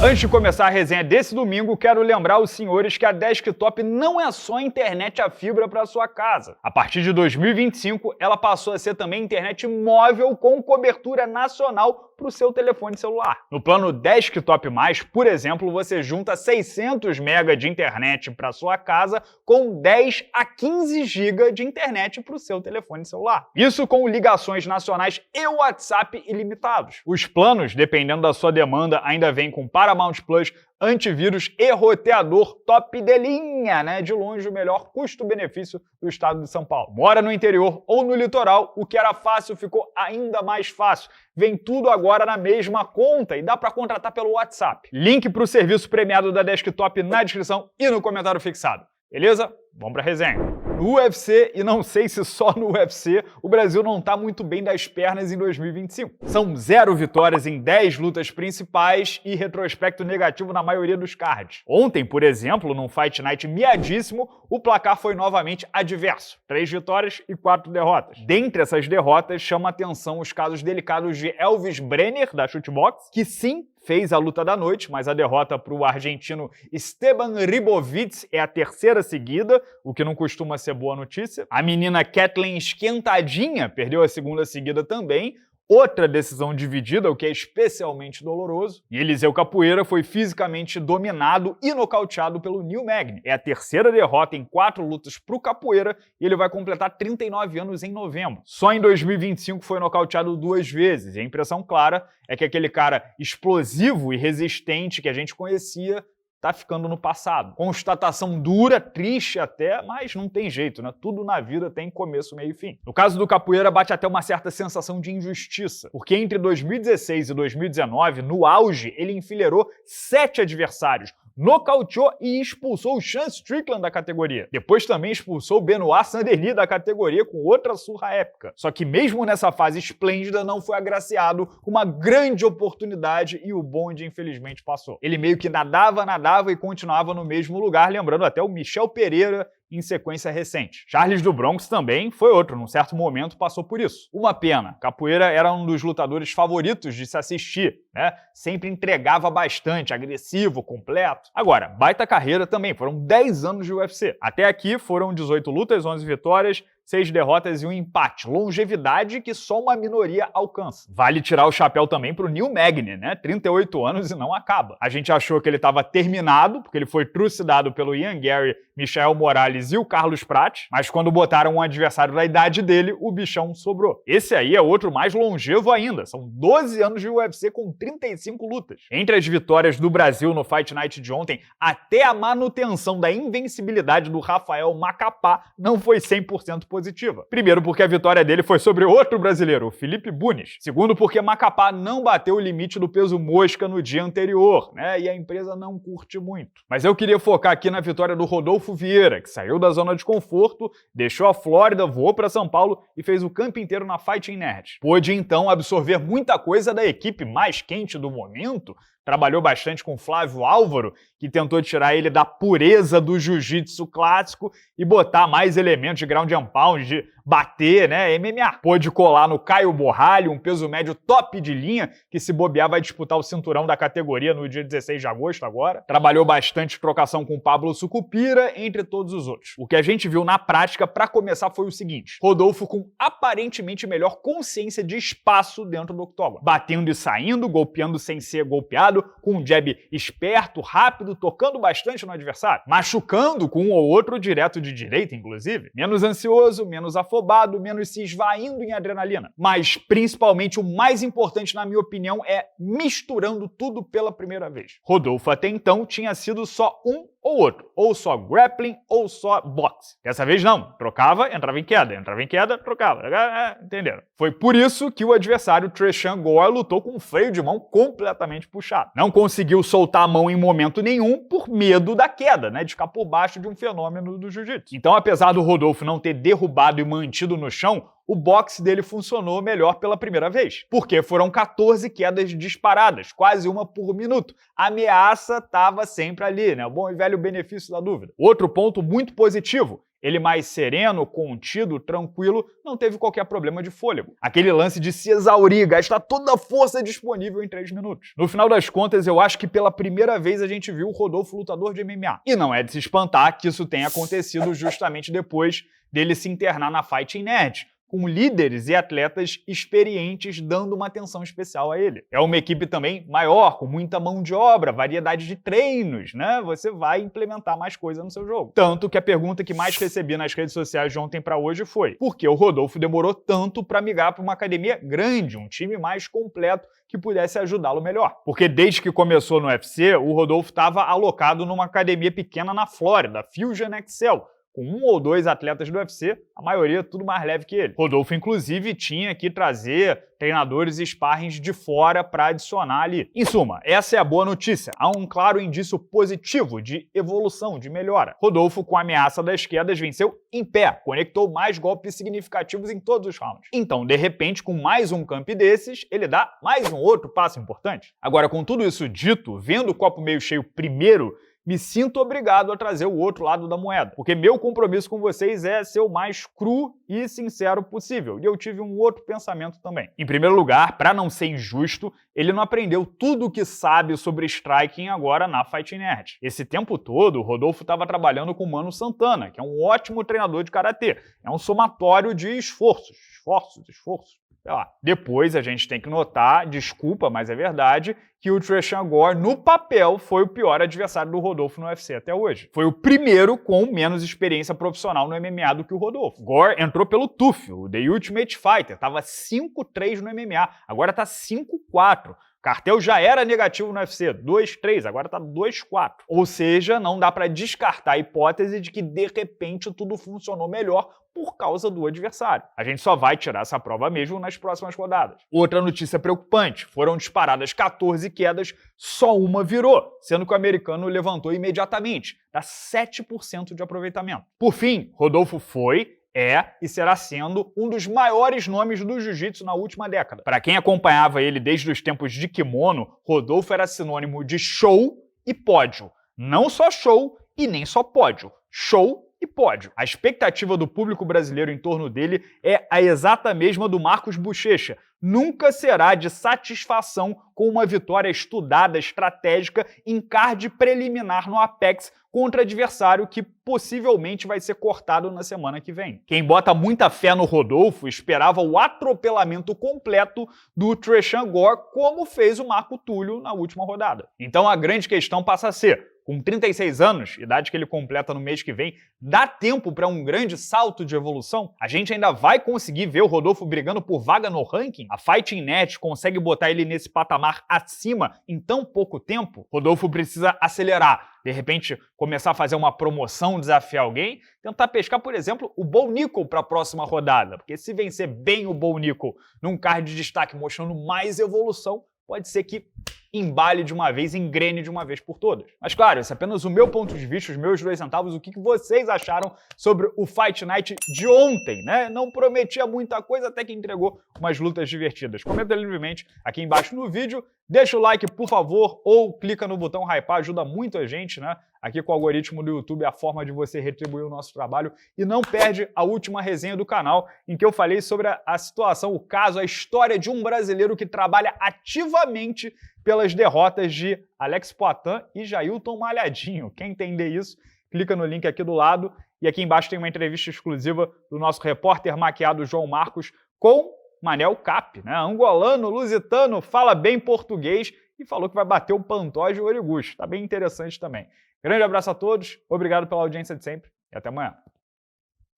Antes de começar a resenha desse domingo, quero lembrar os senhores que a Desktop não é só internet a fibra para sua casa. A partir de 2025, ela passou a ser também internet móvel com cobertura nacional para o seu telefone celular. No plano Desktop+, por exemplo, você junta 600 MB de internet para sua casa com 10 a 15 GB de internet para o seu telefone celular. Isso com ligações nacionais e WhatsApp ilimitados. Os planos, dependendo da sua demanda, ainda vêm com Paramount Plus, antivírus e roteador top de linha, né? De longe o melhor custo-benefício do estado de São Paulo. Mora no interior ou no litoral, o que era fácil ficou ainda mais fácil. Vem tudo agora na mesma conta e dá para contratar pelo WhatsApp. Link para o serviço premiado da Desktop na descrição e no comentário fixado. Beleza? Vamos para a resenha. No UFC, e não sei se só no UFC, o Brasil não está muito bem das pernas em 2025. São 0 vitórias em 10 lutas principais e retrospecto negativo na maioria dos cards. Ontem, por exemplo, num Fight Night miadíssimo, o placar foi novamente adverso. 3 vitórias e 4 derrotas. Dentre essas derrotas, chama atenção os casos delicados de Elvis Brenner, da Shootbox, que sim, fez a luta da noite, mas a derrota para o argentino Esteban Ribovitz é a terceira seguida, o que não costuma ser boa notícia. A menina Kathleen Esquentadinha perdeu a segunda seguida também. Outra decisão dividida, o que é especialmente doloroso. E Eliseu Capoeira foi fisicamente dominado e nocauteado pelo Neil Magny. É a terceira derrota em 4 lutas para o Capoeira e ele vai completar 39 anos em novembro. Só em 2025 foi nocauteado 2 vezes. E a impressão clara é que aquele cara explosivo e resistente que a gente conhecia tá ficando no passado. Constatação dura, triste até, mas não tem jeito, né? Tudo na vida tem começo, meio e fim. No caso do Capoeira, bate até uma certa sensação de injustiça, porque entre 2016 e 2019, no auge, ele enfileirou 7 adversários, nocauteou e expulsou o Sean Strickland da categoria. Depois também expulsou o Benoit Saint-Denis da categoria com outra surra épica. Só que mesmo nessa fase esplêndida não foi agraciado com uma grande oportunidade e o bonde infelizmente passou. Ele meio que nadava e continuava no mesmo lugar, lembrando até o Michel Pereira em sequência recente. Charles do Bronx também foi outro, num certo momento passou por isso. Uma pena, Capoeira era um dos lutadores favoritos de se assistir, né? Sempre entregava bastante, agressivo, completo. Agora, baita carreira também, foram 10 anos de UFC. Até aqui foram 18 lutas, 11 vitórias, 6 derrotas e um empate. Longevidade que só uma minoria alcança. Vale tirar o chapéu também pro Neil Magny, né? 38 anos e não acaba. A gente achou que ele estava terminado, porque ele foi trucidado pelo Ian Gary, Michael Morales e o Carlos Prates, mas quando botaram um adversário da idade dele, o bichão sobrou. Esse aí é outro mais longevo ainda. São 12 anos de UFC com 35 lutas. Entre as vitórias do Brasil no Fight Night de ontem, até a manutenção da invencibilidade do Rafael Macapá não foi 100% positiva. Primeiro, porque a vitória dele foi sobre outro brasileiro, o Felipe Bunes. Segundo, porque Macapá não bateu o limite do peso mosca no dia anterior, né? E a empresa não curte muito. Mas eu queria focar aqui na vitória do Rodolfo Vieira, que saiu da zona de conforto, deixou a Flórida, voou para São Paulo e fez o campo inteiro na Fighting Nerd. Pôde, então, absorver muita coisa da equipe mais quente do momento. Trabalhou bastante com Flávio Álvaro, que tentou tirar ele da pureza do jiu-jitsu clássico e botar mais elementos de ground and pound, de bater, né, MMA. Pôde colar no Caio Borralho, um peso médio top de linha, que se bobear vai disputar o cinturão da categoria no dia 16 de agosto agora. Trabalhou bastante trocação com Pablo Sucupira, entre todos os outros. O que a gente viu na prática, para começar, foi o seguinte: Rodolfo com aparentemente melhor consciência de espaço dentro do octógono. Batendo e saindo, golpeando sem ser golpeado, com um jab esperto, rápido, tocando bastante no adversário, machucando com um ou outro direto de direita, inclusive. Menos ansioso, menos afobado, menos se esvaindo em adrenalina. Mas, principalmente, o mais importante, na minha opinião, é misturando tudo pela primeira vez. Rodolfo, até então, tinha sido só um ou outro, ou só grappling, ou só boxe. Dessa vez não, trocava, entrava em queda, trocava, entenderam? Foi por isso que o adversário Treshan Gore lutou com um freio de mão completamente puxado. Não conseguiu soltar a mão em momento nenhum por medo da queda, né, de ficar por baixo de um fenômeno do jiu-jitsu. Então, apesar do Rodolfo não ter derrubado e mantido no chão, o boxe dele funcionou melhor pela primeira vez, porque foram 14 quedas disparadas, quase uma por minuto. A ameaça estava sempre ali, né? O bom e velho benefício da dúvida. Outro ponto muito positivo, Ele mais sereno, contido, tranquilo, não teve qualquer problema de fôlego. Aquele lance de se exaurir, gastar toda a força disponível em 3 minutos. No final das contas, eu acho que pela primeira vez a gente viu o Rodolfo lutador de MMA. E não é de se espantar que isso tenha acontecido justamente depois dele se internar na Fighting Nerd, com líderes e atletas experientes dando uma atenção especial a ele. É uma equipe também maior, com muita mão de obra, variedade de treinos, né? Você vai implementar mais coisa no seu jogo. Tanto que a pergunta que mais recebi nas redes sociais de ontem para hoje foi: por que o Rodolfo demorou tanto para migrar para uma academia grande, um time mais completo que pudesse ajudá-lo melhor? Porque desde que começou no UFC, o Rodolfo estava alocado numa academia pequena na Flórida, Fusion Excel, com 1 ou 2 atletas do UFC, a maioria tudo mais leve que ele. Rodolfo, inclusive, tinha que trazer treinadores e sparrings de fora para adicionar ali. Em suma, essa é a boa notícia. Há um claro indício positivo de evolução, de melhora. Rodolfo, com a ameaça das quedas, venceu em pé, conectou mais golpes significativos em todos os rounds. Então, de repente, com mais um camp desses, ele dá mais um outro passo importante. Agora, com tudo isso dito, vendo o copo meio cheio primeiro, me sinto obrigado a trazer o outro lado da moeda, porque meu compromisso com vocês é ser o mais cru e sincero possível, e eu tive um outro pensamento também. Em primeiro lugar, para não ser injusto, ele não aprendeu tudo o que sabe sobre striking agora na Fighting Nerd. Esse tempo todo, o Rodolfo estava trabalhando com o Mano Santana, que é um ótimo treinador de karatê. É um somatório de esforços. Sei lá. Depois a gente tem que notar, desculpa, mas é verdade, que o Tresean Gore, no papel, foi o pior adversário do Rodolfo no UFC até hoje. Foi o primeiro com menos experiência profissional no MMA do que o Rodolfo. Gore entrou pelo TUF, o The Ultimate Fighter, tava 5-3 no MMA, agora tá 5-4. Cartel já era negativo no UFC, 2-3, agora tá 2-4. Ou seja, não dá para descartar a hipótese de que de repente tudo funcionou melhor por causa do adversário. A gente só vai tirar essa prova mesmo nas próximas rodadas. Outra notícia preocupante, foram disparadas 14 quedas, só uma virou, sendo que o americano levantou imediatamente, dá 7% de aproveitamento. Por fim, Rodolfo é e será sendo um dos maiores nomes do jiu-jitsu na última década. Para quem acompanhava ele desde os tempos de kimono, Rodolfo era sinônimo de show e pódio. Não só show e nem só pódio. Show e pódio. A expectativa do público brasileiro em torno dele é a exata mesma do Marcos Buchecha. Nunca será de satisfação com uma vitória estudada, estratégica, em card preliminar no Apex contra adversário que possivelmente vai ser cortado na semana que vem. Quem bota muita fé no Rodolfo esperava o atropelamento completo do Tresean Gore, como fez o Marco Túlio na última rodada. Então a grande questão passa a ser: com 36 anos, idade que ele completa no mês que vem, dá tempo para um grande salto de evolução? A gente ainda vai conseguir ver o Rodolfo brigando por vaga no ranking? A Fighting Nerd consegue botar ele nesse patamar acima em tão pouco tempo? Rodolfo precisa acelerar, de repente começar a fazer uma promoção, desafiar alguém, tentar pescar, por exemplo, o Bo Nickal para a próxima rodada, porque se vencer bem o Bo Nickal num card de destaque mostrando mais evolução, pode ser que embale de uma vez, engrene de uma vez por todas. Mas claro, esse é apenas o meu ponto de vista, os meus 2 centavos, o que vocês acharam sobre o Fight Night de ontem, né? Não prometia muita coisa, até que entregou umas lutas divertidas. Comenta livremente aqui embaixo no vídeo, deixa o like, por favor, ou clica no botão hypar, ajuda muito a gente, né? Aqui com o algoritmo do YouTube é a forma de você retribuir o nosso trabalho. E não perde a última resenha do canal, em que eu falei sobre a situação, o caso, a história de um brasileiro que trabalha ativamente pelas derrotas de Alex Poatan e Jailton Malhadinho. Quem entender isso, clica no link aqui do lado. E aqui embaixo tem uma entrevista exclusiva do nosso repórter maquiado João Marcos com Manel Cap, né? Angolano, lusitano, fala bem português e falou que vai bater o Pantoja e o Origuchi. Tá bem interessante também. Grande abraço a todos, obrigado pela audiência de sempre e até amanhã.